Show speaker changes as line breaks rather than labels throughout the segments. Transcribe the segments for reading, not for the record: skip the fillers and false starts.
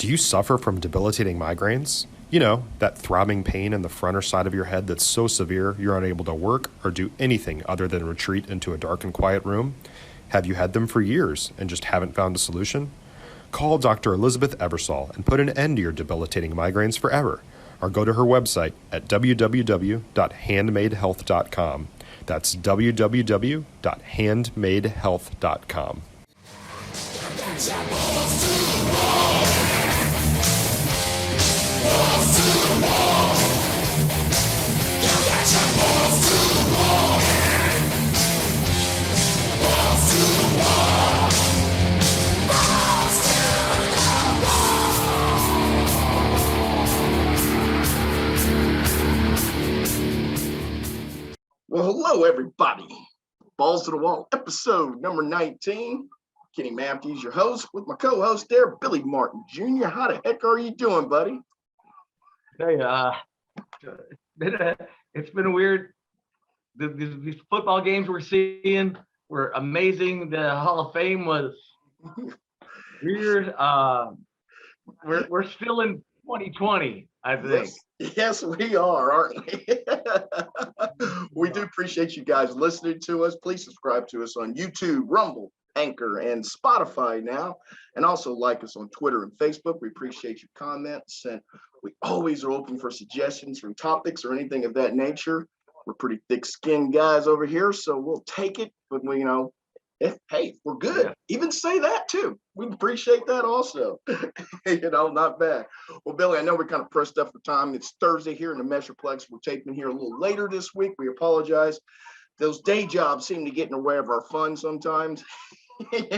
Do you suffer from debilitating migraines? You know, that throbbing pain in the front or side of your head that's so severe you're unable to work or do anything other than retreat into a dark and quiet room? Have you had them for years and just haven't found a solution? Call Dr. Elizabeth Eversole and put an end to your debilitating migraines forever. Or go to her website at www.handmadehealth.com. That's www.handmadehealth.com.
Well, hello, everybody. Balls to the Wall, episode number 19. Kenny Matthews, your host, with my co-host there, Billy Martin Jr. How the heck are you doing, buddy?
Hey, it's been a weird. These football games we're seeing were amazing. The Hall of Fame was weird. We're still in 2020, I think.
Yes, we are, aren't we? We do appreciate you guys listening to us. Please subscribe to us on YouTube, Rumble, Anchor, and Spotify now. And also like us on Twitter and Facebook. We appreciate your comments. And we always are open for suggestions from topics or anything of that nature. We're pretty thick-skinned guys over here, so we'll take it. But we, if we're good, yeah. Even say that too. We appreciate that also. Not bad. Well, Billy, I know we're kind of pressed up for time. It's Thursday here in the Metroplex. We're taping here a little later this week. We apologize. Those day jobs seem to get in the way of our fun sometimes. But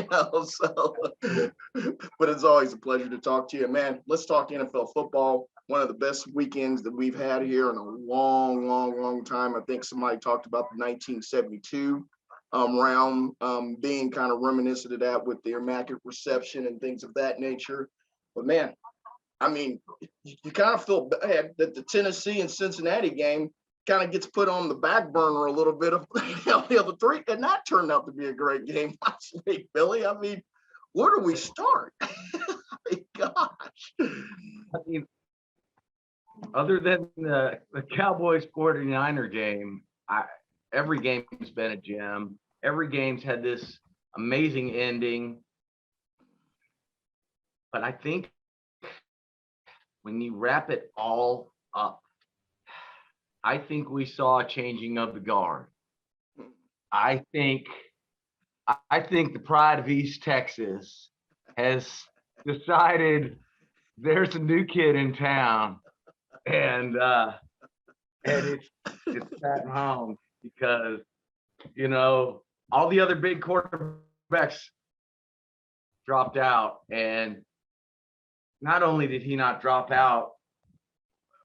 it's always a pleasure to talk to you, man. Let's talk NFL football. One of the best weekends that we've had here in a long time. I think somebody talked about the 1972 round being kind of reminiscent of that with the immaculate reception and things of that nature. But man, I mean, you kind of feel bad that the Tennessee and Cincinnati game kind of gets put on the back burner a little bit of the other three, and that turned out to be a great game last week, Billy. I mean, where do we start? My gosh.
I mean, other than the Cowboys 49er game, every game has been a gem. Every game's had this amazing ending. But I think when you wrap it all up, I think we saw a changing of the guard. I think the pride of East Texas has decided there's a new kid in town, and it's Pat Mahomes, because all the other big quarterbacks dropped out, and not only did he not drop out,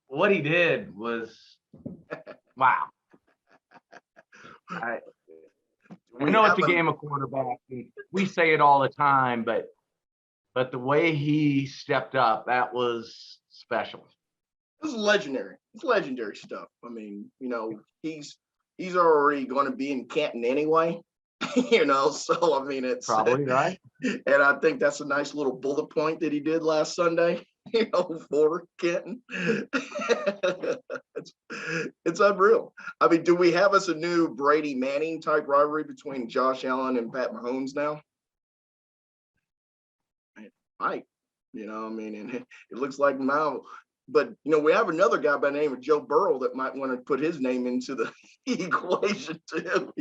what he did was wow. I know it's a game of quarterback. We say it all the time, but the way he stepped up, that was special.
It was legendary. It's legendary stuff. I mean, he's already going to be in Canton anyway, so I mean, it's
probably right.
And I think that's a nice little bullet point that he did last Sunday, for Canton. It's unreal. I mean, do we have us a new Brady Manning type rivalry between Josh Allen and Pat Mahomes now? Right. And it looks like now. But, we have another guy by the name of Joe Burrow that might want to put his name into the equation too.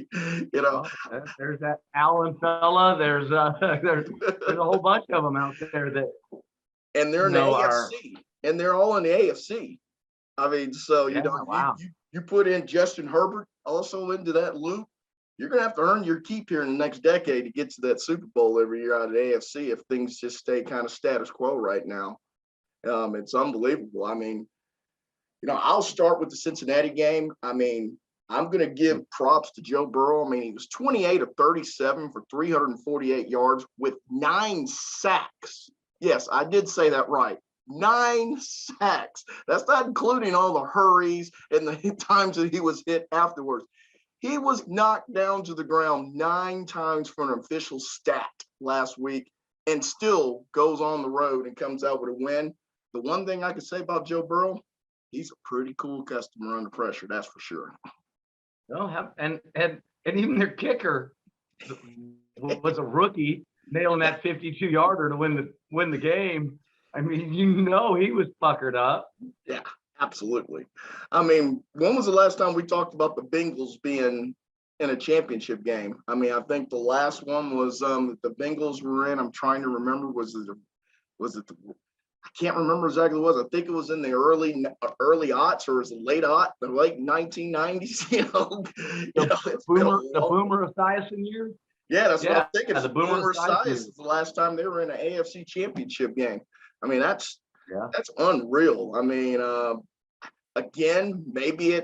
Well, there's that Allen fella. There's a whole bunch of them out there that.
And they're in the AFC. And they're all in the AFC. I mean, so,
wow.
you put in Justin Herbert also into that loop. You're going to have to earn your keep here in the next decade to get to that Super Bowl every year out of the AFC if things just stay kind of status quo right now. It's unbelievable. I mean, I'll start with the Cincinnati game. I mean, I'm going to give props to Joe Burrow. I mean, he was 28 of 37 for 348 yards with 9 sacks. Yes, I did say that right. 9 sacks. That's not including all the hurries and the times that he was hit afterwards. He was knocked down to the ground 9 times for an official stat last week. and still goes on the road and comes out with a win. The one thing I can say about Joe Burrow, he's a pretty cool customer under pressure, that's for sure.
No, and even their kicker was a rookie nailing that 52-yarder to win the game. I mean, he was puckered up.
Yeah, absolutely. I mean, when was the last time we talked about the Bengals being in a championship game? I mean, I think the last one was the Bengals were in. I'm trying to remember. Was it I can't remember exactly what it was. I think it was in the early aughts, or was it late 1990s?
The Boomer Esiason year.
Yeah, that's what I'm thinking.
The Boomer
Esiason is the last time they were in an AFC championship game. I mean, that's unreal. I mean, again, maybe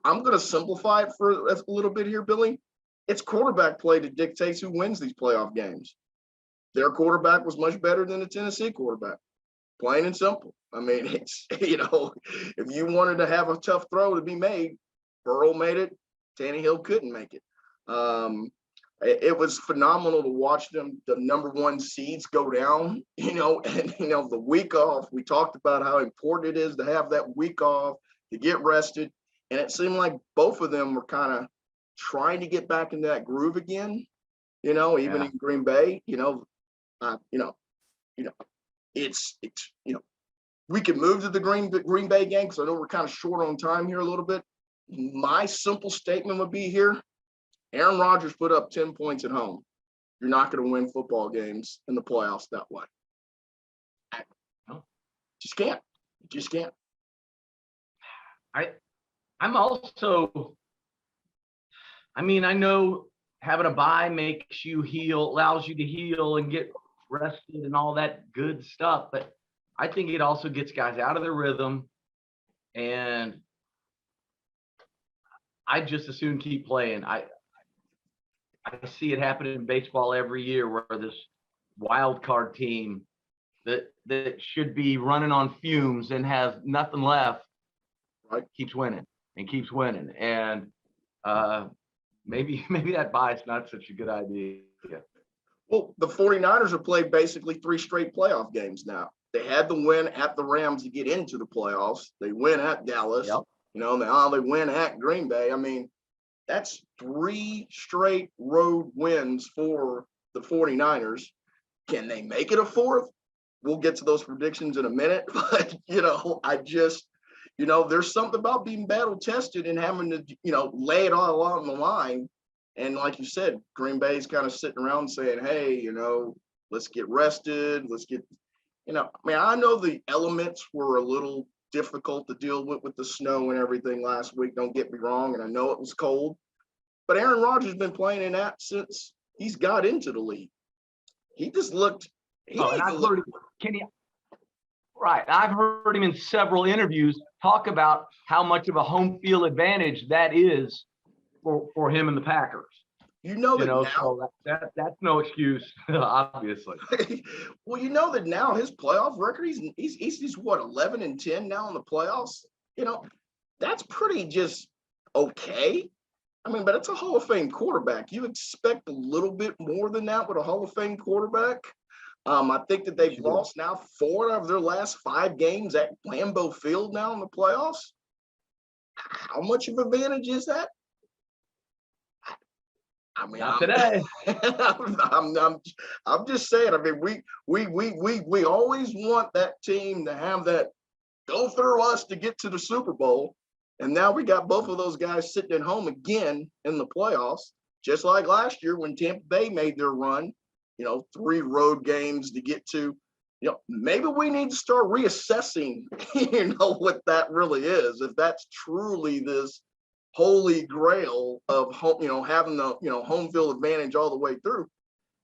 I'm going to simplify it for a little bit here, Billy. It's quarterback play that dictates who wins these playoff games. Their quarterback was much better than the Tennessee quarterback, plain and simple. I mean, it's, if you wanted to have a tough throw to be made, Burrow made it. Tannehill couldn't make it. It was phenomenal to watch them, the number one seeds, go down, and, the week off. We talked about how important it is to have that week off, to get rested. And it seemed like both of them were kind of trying to get back into that groove again, even in Green Bay, it's we can move to the Green Bay game because I know we're kind of short on time here a little bit. My simple statement would be here: Aaron Rodgers put up 10 points at home. You're not going to win football games in the playoffs that way. Just can't. You just can't.
I'm also. I mean, I know having a bye makes you heal, allows you to heal and get rested and all that good stuff, but I think it also gets guys out of their rhythm, and I just as soon keep playing. I see it happen in baseball every year where this wild card team that should be running on fumes and has nothing left,
right,
keeps winning. And maybe that bye is not such a good idea.
Well, the 49ers have played basically 3 straight playoff games now. They had the win at the Rams to get into the playoffs. They win at Dallas.
Yep.
Now they win at Green Bay. I mean, that's 3 straight road wins for the 49ers. Can they make it a 4th? We'll get to those predictions in a minute. But, there's something about being battle tested and having to, lay it all on the line. And like you said, Green Bay's kind of sitting around saying, hey, let's get rested. Let's get, I know the elements were a little difficult to deal with the snow and everything last week. Don't get me wrong. And I know it was cold. But Aaron Rodgers has been playing in that since he's got into the league. He just looked.
I've heard him in several interviews talk about how much of a home field advantage that is for him and the Packers.
So
that's no excuse, obviously.
Well, that now his playoff record, he's what, 11-10 now in the playoffs. That's pretty just okay. I mean, but it's a Hall of Fame quarterback. You expect a little bit more than that with a Hall of Fame quarterback. I think that they've lost now 4 of their last 5 games at Lambeau Field now in the playoffs. How much of an advantage is that? I mean,
not today.
I'm just saying. I mean, we always want that team to have that go through us to get to the Super Bowl, and now we got both of those guys sitting at home again in the playoffs, just like last year when Tampa Bay made their run. 3 road games to get to. Maybe we need to start reassessing. What that really is. If that's truly this holy grail of home, having the home field advantage all the way through.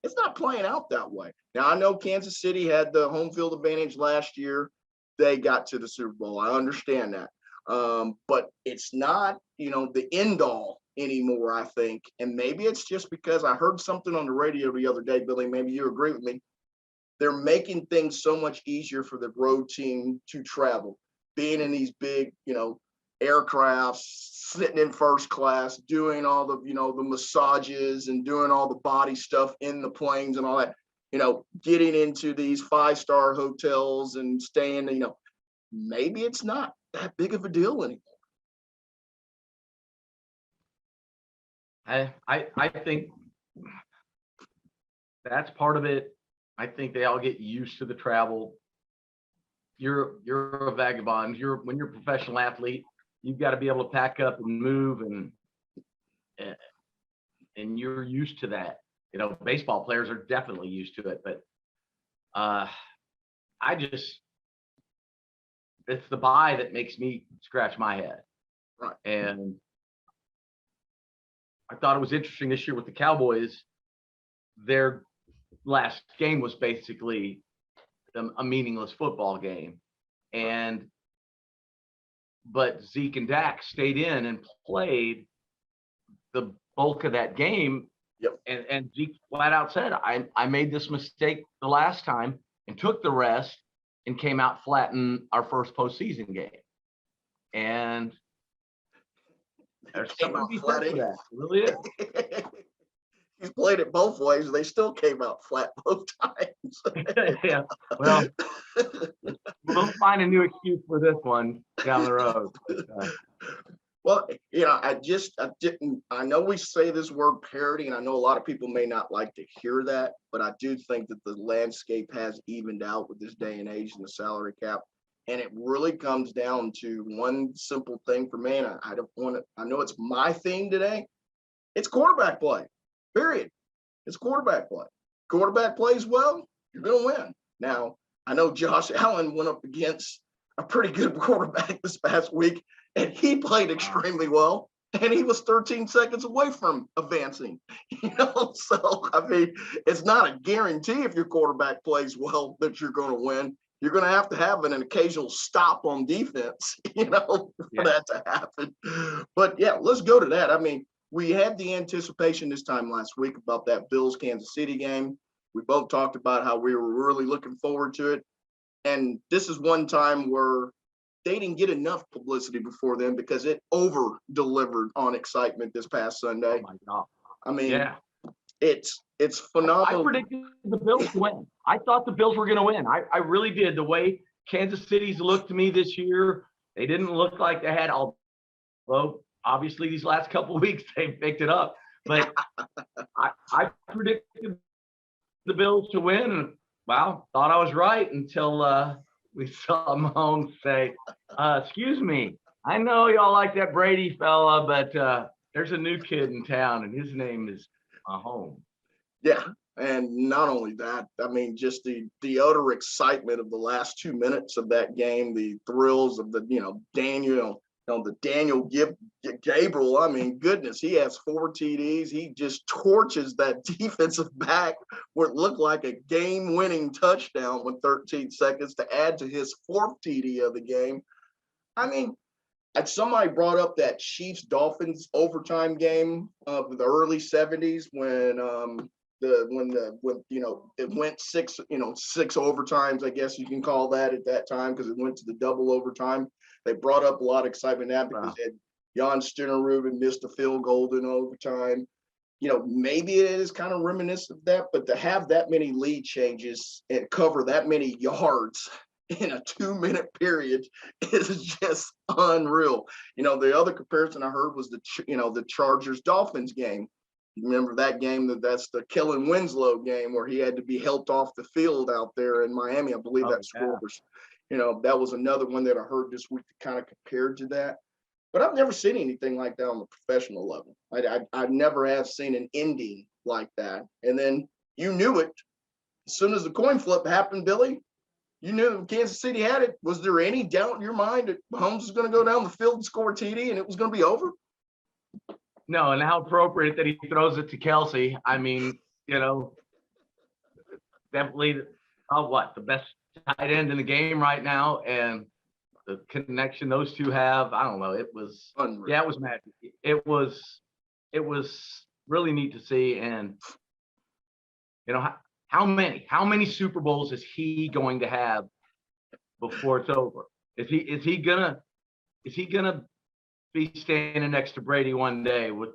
It's not playing out that way. Now I know Kansas City had the home field advantage last year. They got to the Super Bowl. I understand that. But it's not, the end all anymore, I think. And maybe it's just because I heard something on the radio the other day, Billy, maybe you agree with me. They're making things so much easier for the road team to travel, being in these big, aircrafts, sitting in first class, doing all the, the massages and doing all the body stuff in the planes and all that. getting into these 5-star hotels and staying, maybe it's not that big of a deal anymore.
I think that's part of it. I think they all get used to the travel. You're a vagabond. When you're a professional athlete, you've got to be able to pack up and move, and you're used to that. Baseball players are definitely used to it, but it's the bye that makes me scratch my head.
Right.
And I thought it was interesting this year with the Cowboys. Their last game was basically a meaningless football game, but Zeke and Dak stayed in and played the bulk of that game.
Yep.
And Zeke flat out said, I made this mistake the last time and took the rest and came out flat in our first postseason game. And there's something to be said for that. It really is.
He's played it both ways. They still came out flat both times.
Yeah. Well, we'll find a new excuse for this one down the road.
Well, I know we say this word parity, and I know a lot of people may not like to hear that, but I do think that the landscape has evened out with this day and age and the salary cap. And it really comes down to one simple thing for me. And I know it's my theme today. It's quarterback play. Period. It's quarterback play. Quarterback plays well, you're going to win. Now, I know Josh Allen went up against a pretty good quarterback this past week, and he played extremely well, and he was 13 seconds away from advancing. So, I mean, it's not a guarantee if your quarterback plays well that you're going to win. You're going to have an occasional stop on defense, for that to happen. But, yeah, let's go to that. I mean, we had the anticipation this time last week about that Bills-Kansas City game. We both talked about how we were really looking forward to it. And this is one time where they didn't get enough publicity before then because it over-delivered on excitement this past Sunday.
Oh, my God.
I mean,
yeah.
It's phenomenal.
I predicted the Bills to win. I thought the Bills were going to win. I really did. The way Kansas City's looked to me this year, they didn't look like they had all. Well, obviously, these last couple of weeks, they picked it up. But I predicted the Bills to win. And, wow, thought I was right until we saw Mahomes say, excuse me, I know y'all like that Brady fella, but there's a new kid in town, and his name is Mahomes.
Yeah, and not only that, I mean, just the utter excitement of the last 2 minutes of that game, the thrills of the Daniel Gabriel. I mean, goodness, he has 4 TDs. He just torches that defensive back where it looked like a game-winning touchdown with 13 seconds to add to his 4th TD of the game. I mean, somebody brought up that Chiefs-Dolphins overtime game of the early 70s when it went 6 overtimes, I guess you can call that at that time, because it went to the double overtime. They brought up a lot of excitement now because they had Jan Stenerud missed a field goal in overtime. Maybe it is kind of reminiscent of that, but to have that many lead changes and cover that many yards in a 2-minute period is just unreal. The other comparison I heard was the Chargers-Dolphins game. You remember that game? That's the Kellen Winslow game where he had to be helped off the field out there in Miami. I believe that score was, that was another one that I heard this week that kind of compared to that. But I've never seen anything like that on the professional level. I never have seen an ending like that. And then you knew it. As soon as the coin flip happened, Billy, you knew Kansas City had it. Was there any doubt in your mind that Mahomes was going to go down the field and score a TD and it was going to be over?
No, and how appropriate that he throws it to Kelsey. I mean, definitely the best tight end in the game right now, and the connection those two have. I don't know. It was
unreal.
Yeah, it was magic. It was really neat to see, and how many Super Bowls is he going to have before it's over? Is he gonna be standing next to Brady one day with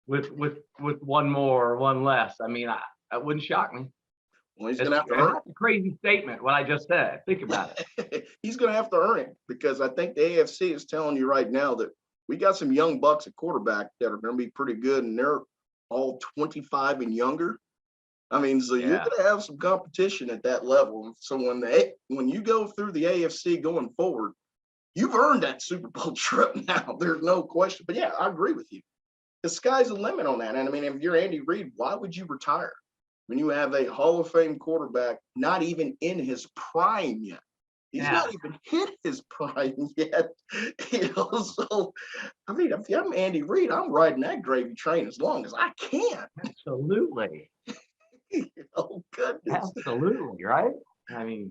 one more or one less? I mean, that wouldn't shock me.
Well, he's going to have to earn it.
That's a crazy statement, what I just said. Think about
it. He's going to have to earn it because I think the AFC is telling you right now that we got some young bucks at quarterback that are going to be pretty good, and they're all 25 and younger. I mean, so you're going to have some competition at that level. So when you go through the AFC going forward, you've earned that Super Bowl trip now. There's no question. But yeah, I agree with you. The sky's the limit on that. And I mean, if you're Andy Reid, why would you retire when you have a Hall of Fame quarterback not even in his prime yet? He's not even hit his prime yet. So I mean, if I'm Andy Reid, I'm riding that gravy train as long as I can.
Absolutely.
Oh goodness.
Absolutely, right? I mean,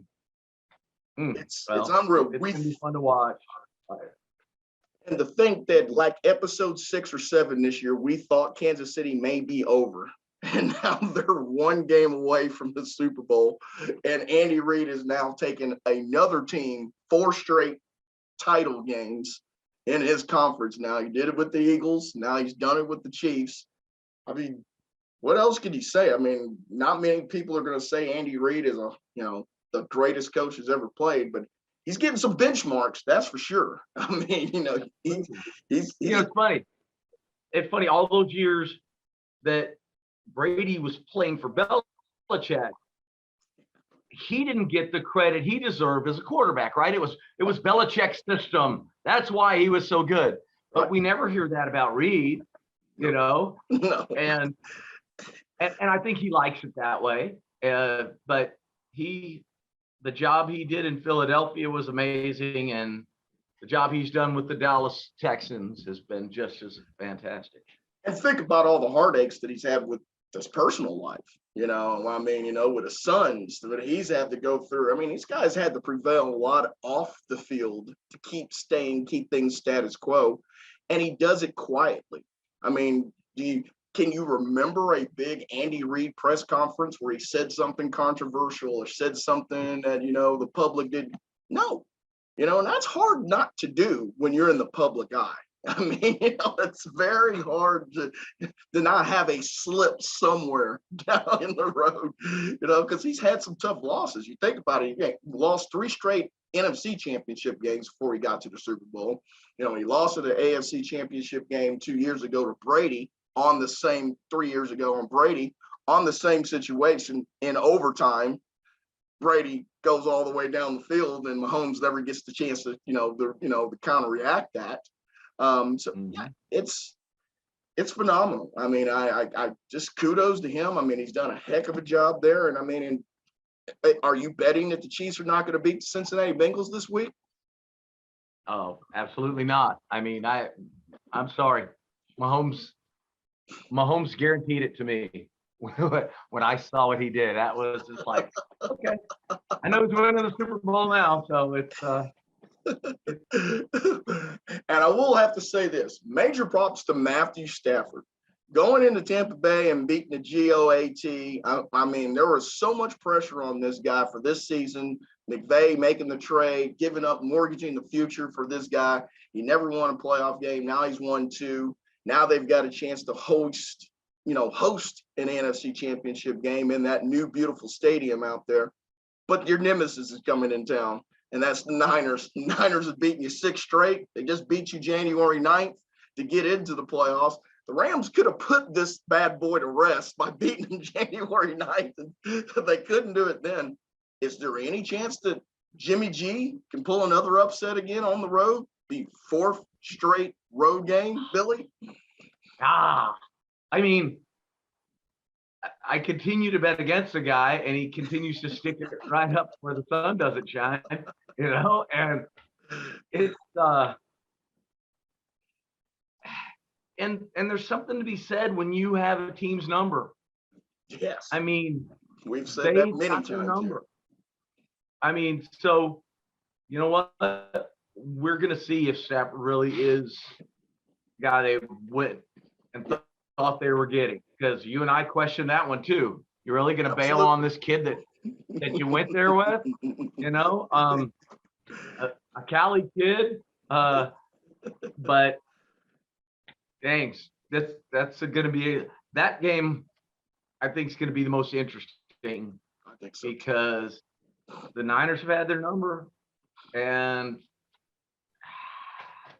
it's unreal.
It's gonna be fun to watch.
And to think that like episode 6 or 7 this year, we thought Kansas City may be over. And now they're one game away from the Super Bowl. And Andy Reid is now taking another team 4 straight title games in his conference. Now he did it with the Eagles. Now he's done it with the Chiefs. I mean, what else could you say? I mean, not many people are going to say Andy Reid is the greatest coach who's ever played, but he's getting some benchmarks, that's for sure. I mean, he's
it's funny. It's funny, all those years that Brady was playing for Belichick, he didn't get the credit he deserved as a quarterback, right? It was Belichick's system. That's why he was so good. But we never hear that about Reid,
No.
And I think he likes it that way. But the job he did in Philadelphia was amazing, and the job he's done with the Dallas Texans has been just as fantastic.
And think about all the heartaches that he's had with his personal life. I mean, with his sons that he's had to go through. I mean, these guys had to prevail a lot off the field to keep things status quo, and he does it quietly. I mean, can you remember a big Andy Reid press conference where he said something controversial or said something that, the public didn't? No, and that's hard not to do when you're in the public eye. I mean, it's very hard to not have a slip somewhere down in the road, because he's had some tough losses. You think about it, he lost 3 straight NFC championship games before he got to the Super Bowl. He lost to the AFC championship game 2 years ago to Brady. 3 years ago on Brady on the same situation in overtime. Brady goes all the way down the field and Mahomes never gets the chance to, to counter react that. Yeah, it's phenomenal. I mean, I just kudos to him. I mean, he's done a heck of a job there. And I mean, are you betting that the Chiefs are not going to beat the Cincinnati Bengals this week?
Oh, absolutely not. I mean, I'm sorry. Mahomes guaranteed it to me when I saw what he did. That was just like, okay, I know he's winning the Super Bowl now, so it's.
And I will have to say this: major props to Matthew Stafford going into Tampa Bay and beating the GOAT. I mean, there was so much pressure on this guy for this season. McVay making the trade, giving up, mortgaging the future for this guy. He never won a playoff game. Now he's won 2. Now they've got a chance to host an NFC championship game in that new beautiful stadium out there. But your nemesis is coming in town, and that's the Niners. The Niners have beaten you 6 straight. They just beat you January 9th to get into the playoffs. The Rams could have put this bad boy to rest by beating them January 9th, and they couldn't do it then. Is there any chance that Jimmy G can pull another upset again on the road? Be 4th straight road game, Billy?
I mean, I continue to bet against the guy, and he continues to stick it right up where the sun doesn't shine, and it's and there's something to be said when you have a team's number.
Yes.
I mean,
we've said that many times.
Number. I mean, so you know what? We're gonna see if Stafford really is the guy they went and thought they were getting, because you and I questioned that one too. You're really gonna bail on this kid that you went there with, a Cali kid, but thanks. That's gonna be that game. I think is gonna be the most interesting
think so.
Because the Niners have had their number, and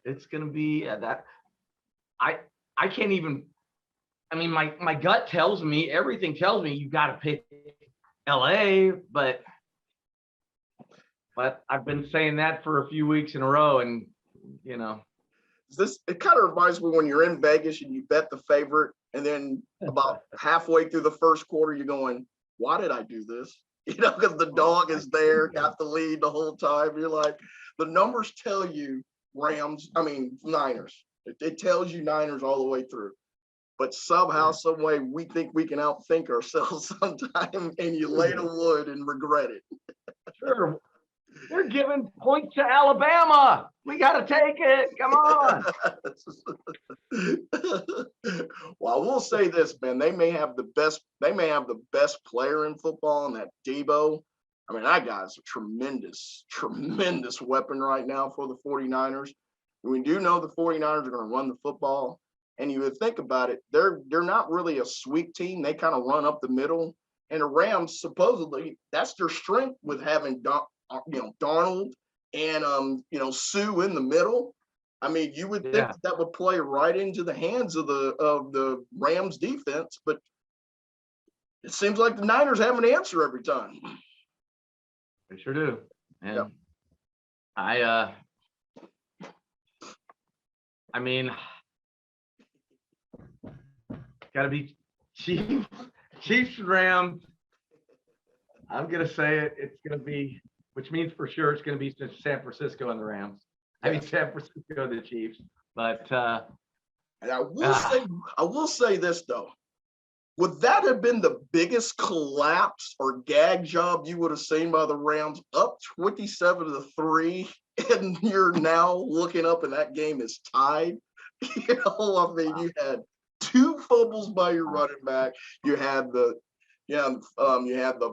it's going to be that. I can't even. I mean, my gut tells me, everything tells me you got to pick LA, but I've been saying that for a few weeks in a row, and you know.
It kind of reminds me when you're in Vegas and you bet the favorite, and then about halfway through the first quarter, you're going, why did I do this? You know, because the dog is there, got the lead the whole time. You're like, the numbers tell you Niners. It tells you Niners all the way through. But somehow, some way, we think we can outthink ourselves sometime, and you lay the wood and regret it.
Sure. They're giving points to Alabama. We got to take it. Come on.
Well, I will say this, man. They may have the best player in football, and that Debo. I mean, that guy's a tremendous, tremendous weapon right now for the 49ers. We do know the 49ers are going to run the football. And you would think about it, they're not really a sweep team. They kind of run up the middle. And the Rams, supposedly, that's their strength with having Darnold and Sue in the middle. I mean, you would think that would play right into the hands of the Rams defense, but it seems like the Niners have an answer every time.
They sure do. And
yep.
I mean, got to be Chiefs Rams. I'm going to say it. It's going to be, which means for sure it's going to be San Francisco and the Rams. I mean, San Francisco and the Chiefs. But
and I will say this though. Would that have been the biggest collapse or gag job you would have seen by the Rams, up 27-3, and you're now looking up and that game is tied? I mean, you had 2 fumbles by your running back. You had the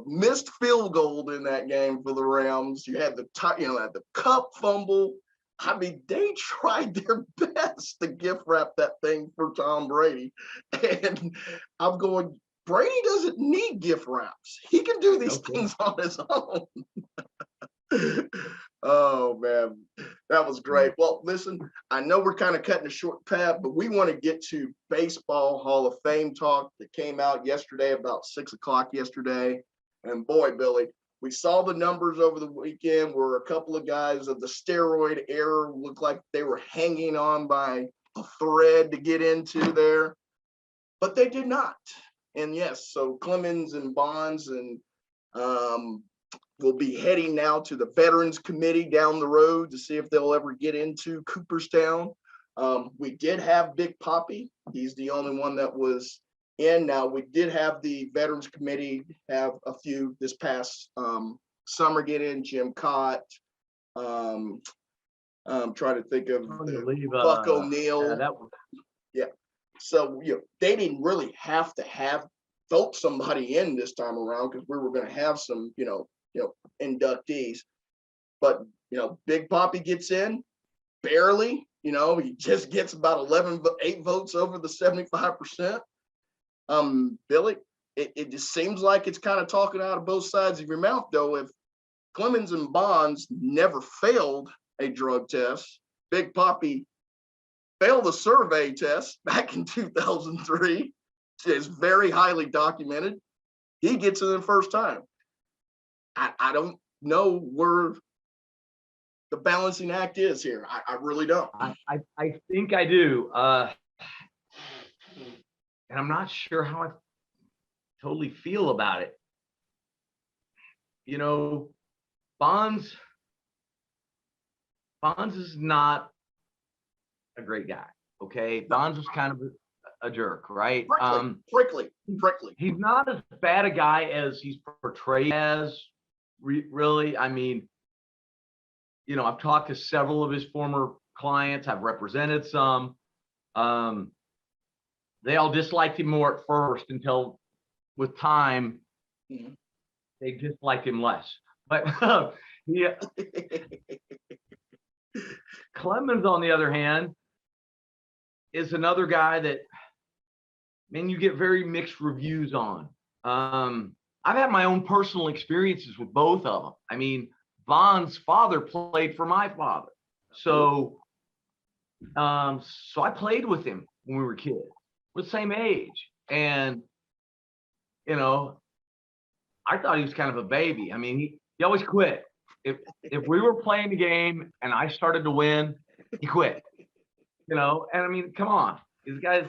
missed field goal in that game for the Rams. You had the cup fumble. I mean, they tried their best to gift wrap that thing for Tom Brady. And I'm going, Brady doesn't need gift wraps. He can do these things on his own. Oh, man, that was great. Well, listen, I know we're kind of cutting a short path, but we want to get to Baseball Hall of Fame talk that came out yesterday, about 6:00 yesterday. And boy, Billy, we saw the numbers over the weekend where a couple of guys of the steroid era looked like they were hanging on by a thread to get into there, but they did not. And yes, so Clemens and Bonds and will be heading now to the Veterans Committee down the road to see if they'll ever get into Cooperstown. We did have Big Papi. He's the only one that was in. Now, we did have the Veterans Committee have a few this past summer get in. Jim Cott. I'm trying to think of Buck O'Neill. Yeah. So, they didn't really have to vote somebody in this time around because we were going to have some, inductees. But, Big Papi gets in barely. He just gets about 8 votes over the 75%. Billy, it just seems like it's kind of talking out of both sides of your mouth, though. If Clemens and Bonds never failed a drug test, Big Papi failed a survey test back in 2003. It's very highly documented. He gets it the first time. I don't know where the balancing act is here. I really don't.
I think I do. And I'm not sure how I totally feel about it. Bonds is not a great guy. Okay. Bonds was kind of a jerk, right?
Prickly.
He's not as bad a guy as he's portrayed as. Really, I mean, I've talked to several of his former clients. I've represented some. They all disliked him more at first until, with time, they disliked him less. But Clemens, on the other hand, is another guy that, man, you get very mixed reviews on. I've had my own personal experiences with both of them. I mean, Von's father played for my father. So I played with him when we were kids. We're the same age. And, you know, I thought he was kind of a baby. I mean, he always quit. If we were playing the game and I started to win, he quit. You know, and I mean, come on. This guy's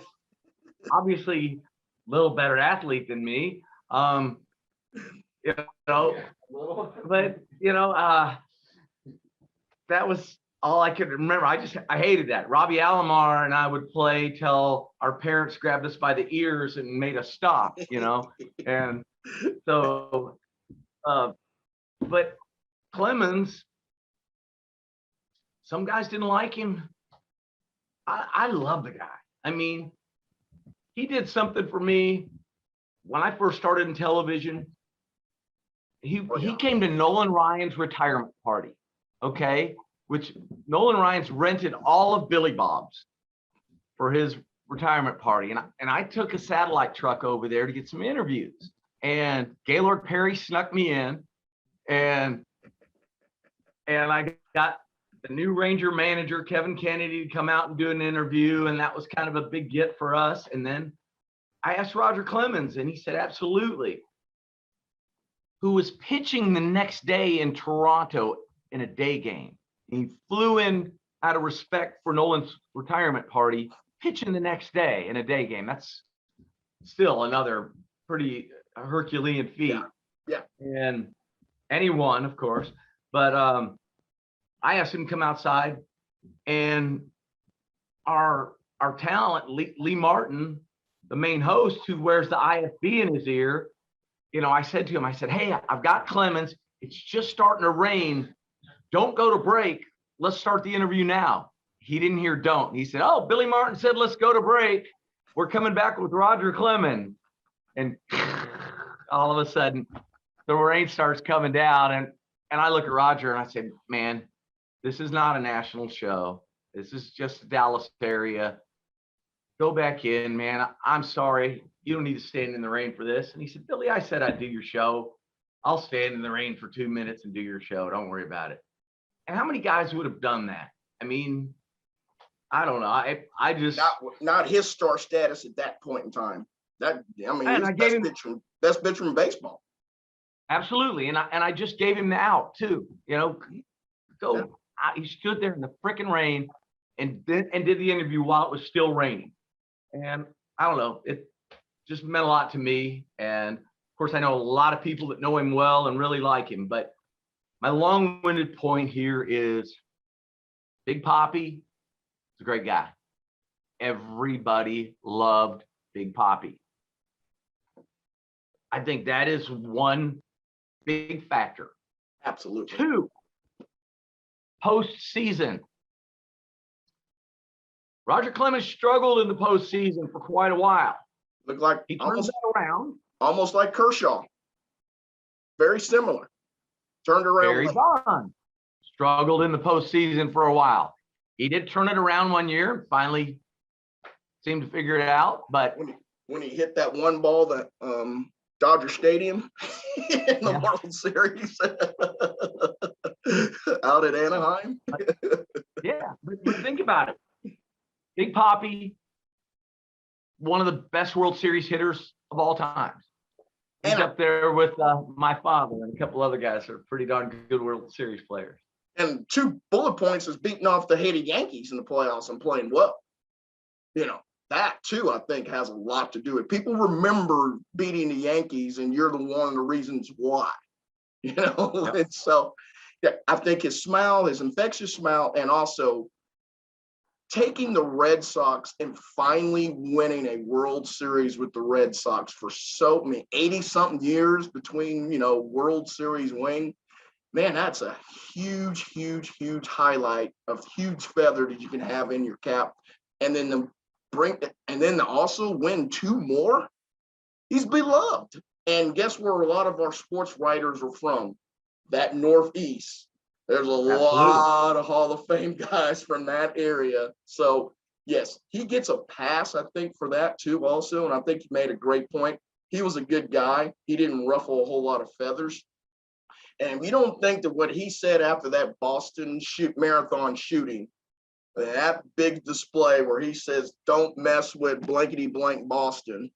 obviously a little better athlete than me. You know, but you know, that was all I could remember. I hated that. Robbie Alomar and I would play till our parents grabbed us by the ears and made us stop, you know. And so but Clemens, some guys didn't like him. I love the guy. I mean, he did something for me when I first started in television. He came to Nolan Ryan's retirement party, okay? Which Nolan Ryan's rented all of Billy Bob's for his retirement party. And I took a satellite truck over there to get some interviews. And Gaylord Perry snuck me in. And I got the new Ranger manager, Kevin Kennedy, to come out and do an interview. And that was kind of a big get for us. And then I asked Roger Clemens, and he said, absolutely. Who was pitching the next day in Toronto in a day game. He flew in out of respect for Nolan's retirement party, pitching the next day in a day game. That's still another pretty Herculean feat.
Yeah.
And he won, of course. But I asked him to come outside, and our talent, Lee Martin, the main host, who wears the IFB in his ear, you know, I said to him, I said, hey, I've got Clemens. It's just starting to rain. Don't go to break. Let's start the interview now. He didn't hear don't. He said, oh, Billy Martin said, let's go to break. We're coming back with Roger Clemens. And all of a sudden, the rain starts coming down. And I look at Roger and I said, man, this is not a national show. This is just the Dallas area. Go back in, man. I'm sorry. You don't need to stand in the rain for this. And he said, Billy, I said I'd do your show. I'll stand in the rain for 2 minutes and do your show. Don't worry about it. And how many guys would have done that? I mean, I don't know. I just
not his star status at that point in time. That I mean,
and I gave him
best pitcher in baseball.
Absolutely, and I just gave him the out too. You know, go. Yeah. He stood there in the freaking rain and did the interview while it was still raining. And I don't know, it just meant a lot to me. And of course, I know a lot of people that know him well and really like him. But my long-winded point here is Big Papi is a great guy. Everybody loved Big Papi. I think that is one big factor.
Absolutely.
2, postseason. Roger Clemens struggled in the postseason for quite a while.
Looked like
he turned that around.
Almost like Kershaw. Very similar. Turned around.
Barry Bonds struggled in the postseason for a while. He did turn it around one year and finally seemed to figure it out. But
when he hit that one ball that Dodger Stadium in the World Series out at Anaheim.
but think about it. Big Papi, one of the best World Series hitters of all time. He's up there with my father and a couple other guys that are pretty darn good World Series players.
And 2 bullet points is beating off the hated Yankees in the playoffs and playing well. You know, that too, I think, has a lot to do with it. People remember beating the Yankees, and you're one of the reasons why. You know, and so I think his smile, his infectious smile, and also taking the Red Sox and finally winning a World Series with the Red Sox for so many 80-something years between, you know, World Series win. Man, that's a huge, huge, huge highlight, of huge feather that you can have in your cap. And then to also win 2 more. He's beloved. And guess where a lot of our sports writers are from? That Northeast. There's a lot of Hall of Fame guys from that area. So, yes, he gets a pass, I think, for that too also. And I think you made a great point. he was a good guy. He didn't ruffle a whole lot of feathers. And if you don't think that what he said after that Boston marathon shooting, that big display where he says, don't mess with blankety blank Boston,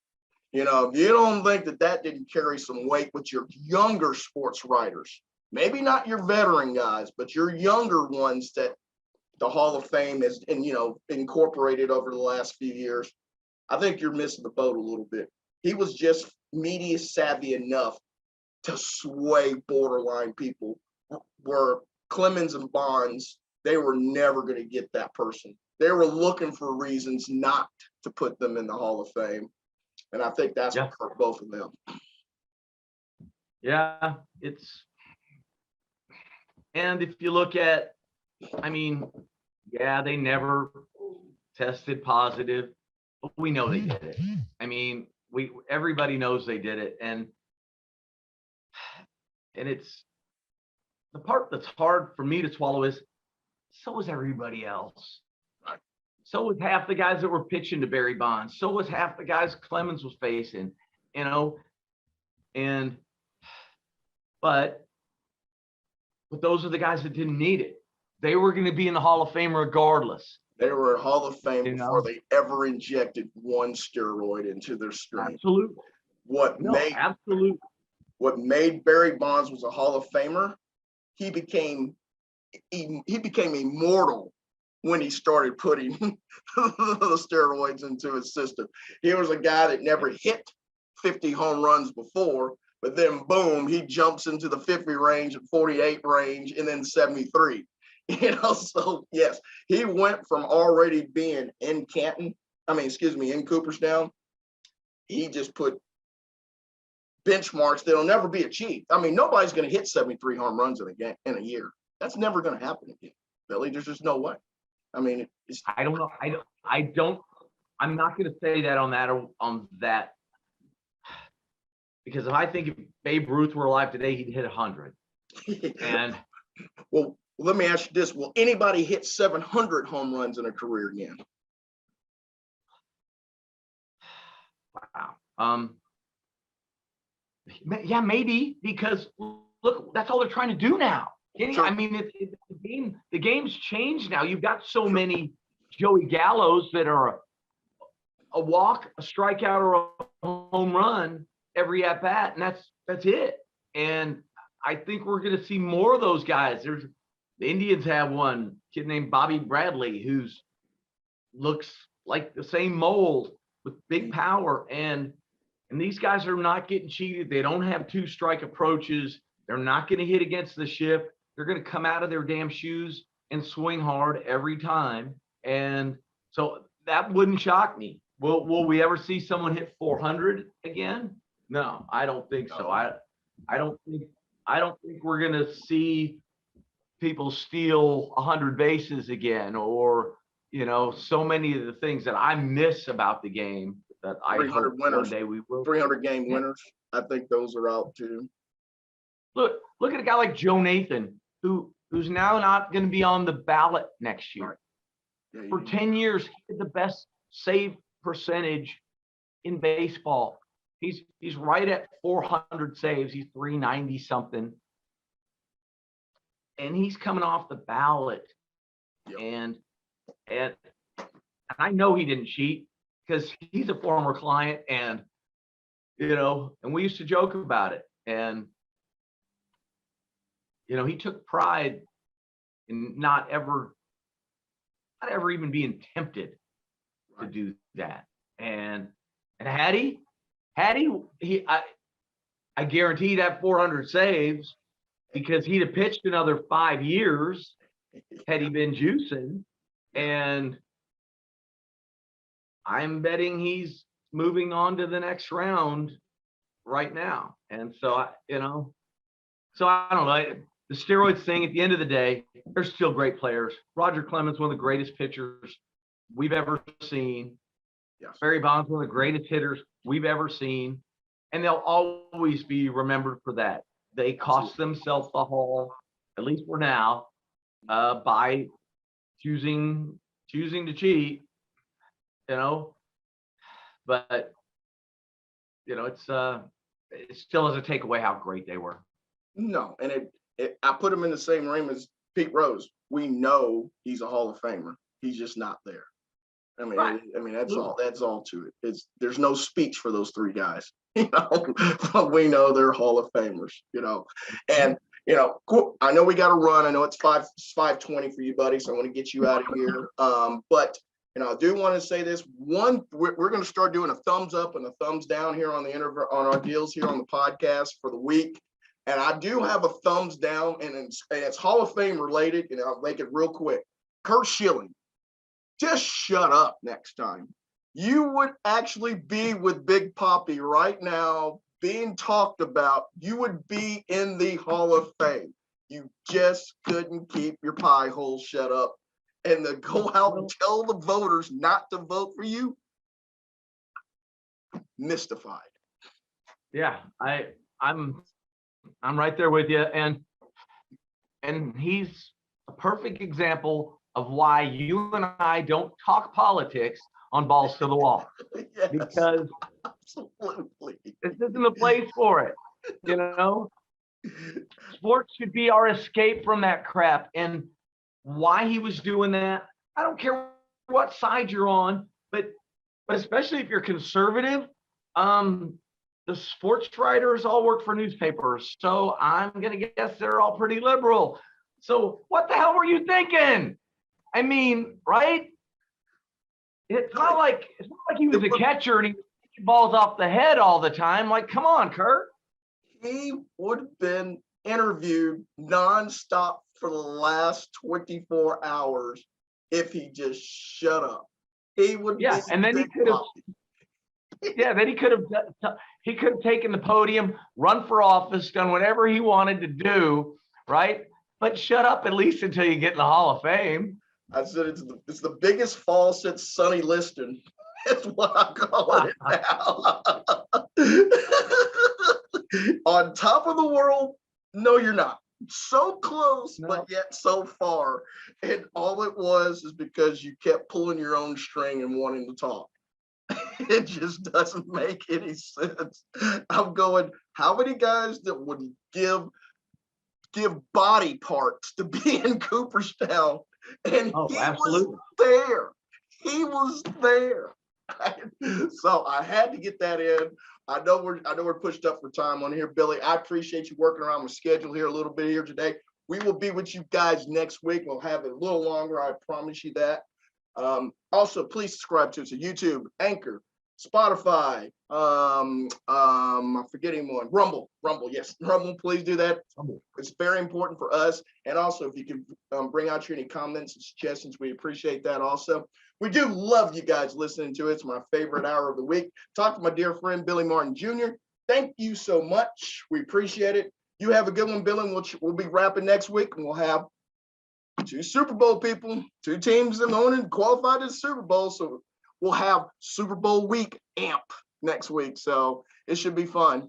you know, if you don't think that that didn't carry some weight with your younger sports writers, maybe not your veteran guys, but your younger ones that the Hall of Fame has, and you know, incorporated over the last few years, I think you're missing the boat a little bit. He was just media savvy enough to sway borderline people, where Clemens and Bonds, they were never going to get that person. They were looking for reasons not to put them in the Hall of Fame. And I think that's what hurt both of them.
Yeah, and if you look at, I mean, yeah, they never tested positive, but we know they did it. I mean, everybody knows they did it. And it's the part that's hard for me to swallow is so was everybody else. So was half the guys that were pitching to Barry Bonds. So was half the guys Clemens was facing, you know, but those are the guys that didn't need it. They were going to be in the Hall of Fame regardless.
They were in Hall of Fame before they ever injected one steroid into their stream.
Absolutely.
What made Barry Bonds was a Hall of Famer, he became immortal when he started putting the steroids into his system. He was a guy that never hit 50 home runs before, but then boom, he jumps into the 50 range and 48 range and then 73. You know, so yes, he went from already being in in Cooperstown. He just put benchmarks that'll never be achieved. I mean, nobody's going to hit 73 home runs in a year. That's never going to happen again, Billy. There's just no way. I mean,
I don't know. I'm not going to say that on that, because if I think if Babe Ruth were alive today, he'd hit 100. And
well, let me ask you this: will anybody hit 700 home runs in a career again?
Wow. Yeah, maybe, because look, that's all they're trying to do now. Sure. I mean, the game's changed now. You've got so many Joey Gallos that are a walk, a strikeout, or a home run every at bat, and that's it. And I think we're going to see more of those guys. The Indians have one kid named Bobby Bradley who's looks like the same mold with big power, and these guys are not getting cheated. They don't have two strike approaches. They're not going to hit against the ship. They're going to come out of their damn shoes and swing hard every time. And so that wouldn't shock me. Will we ever see someone hit 400 again? No, I don't think so. I don't think we're going to see people steal 100 bases again, or, you know, so many of the things that I miss about the game that I hope one day we will.
300 game winners. I think those are out too.
Look at a guy like Joe Nathan, who's now not going to be on the ballot next year. Right. For 10 years, he had the best save percentage in baseball. He's right at 400 saves. He's 390 something, and he's coming off the ballot. Yep. And I know he didn't cheat, because he's a former client, and you know, and we used to joke about it. And you know, he took pride in not ever even being tempted to do that. And had he, I guarantee he'd have 400 saves, because he'd have pitched another 5 years had he been juicing. And I'm betting he's moving on to the next round right now. And so, I don't know. The steroids thing, at the end of the day, they're still great players. Roger Clemens, one of the greatest pitchers we've ever seen. Yes. Barry Bonds, one of the greatest hitters we've ever seen. And they'll always be remembered for that. They cost themselves the Hall, at least for now, by choosing to cheat, you know. But, it still doesn't take away how great they were.
No, and I put him in the same room as Pete Rose. We know he's a Hall of Famer. He's just not there. I mean,
Right.
that's all. That's all to it. There's no speech for those three guys. But we know they're Hall of Famers. And I know we got to run. I know it's 5:20 for you, buddy. So I want to get you out of here. But I do want to say this. We're going to start doing a thumbs up and a thumbs down here on on our deals here on the podcast for the week. And I do have a thumbs down, and it's Hall of Fame related, and I'll make it real quick. Kurt Schilling, just shut up next time. You would actually be with Big Papi right now being talked about. You would be in the Hall of Fame. You just couldn't keep your pie hole shut up and to go out and tell the voters not to vote for you. Mystified.
Yeah, I'm right there with you, and he's a perfect example of why you and I don't talk politics on Balls to the Wall.
Yes,
because
absolutely.
This isn't the place for it. Sports should be our escape from that crap. And why he was doing that, I don't care what side you're on, but especially if you're conservative, the sports writers all work for newspapers. So I'm going to guess they're all pretty liberal. So what the hell were you thinking? I mean, right? It's not like he was a catcher and he was balls off the head all the time. Like, come on, Kurt.
He would have been interviewed nonstop for the last 24 hours if he just shut up. He would.
Yeah, and then he could have. Yeah, then he could have taken the podium, run for office, done whatever he wanted to do, right? But shut up at least until you get in the Hall of Fame.
I said it's the biggest fall since Sonny Liston. That's what I'm calling it now. On top of the world, no, you're not. So close, no. But yet so far. And all it was is because you kept pulling your own string and wanting to talk. It just doesn't make any sense. I'm going, how many guys that would give body parts to be in Cooperstown? And he absolutely. Was there. He was there. So I had to get that in. I know we're pushed up for time on here, Billy. I appreciate you working around my schedule here a little bit here today. We will be with you guys next week. We'll have it a little longer. I promise you that. Also, please subscribe to us on YouTube, Anchor, Spotify. I'm forgetting one. Rumble. Yes, Rumble. Please do that. It's very important for us. And also, if you can bring out any comments and suggestions, we appreciate that. Also, we do love you guys listening to it. It's my favorite hour of the week. Talk to my dear friend Billy Martin Jr. Thank you so much. We appreciate it. You have a good one, Billy. We'll be wrapping next week, and we'll have 2 Super Bowl people, 2 teams that own and qualified to the Super Bowl. So we'll have Super Bowl week amp next week. So it should be fun.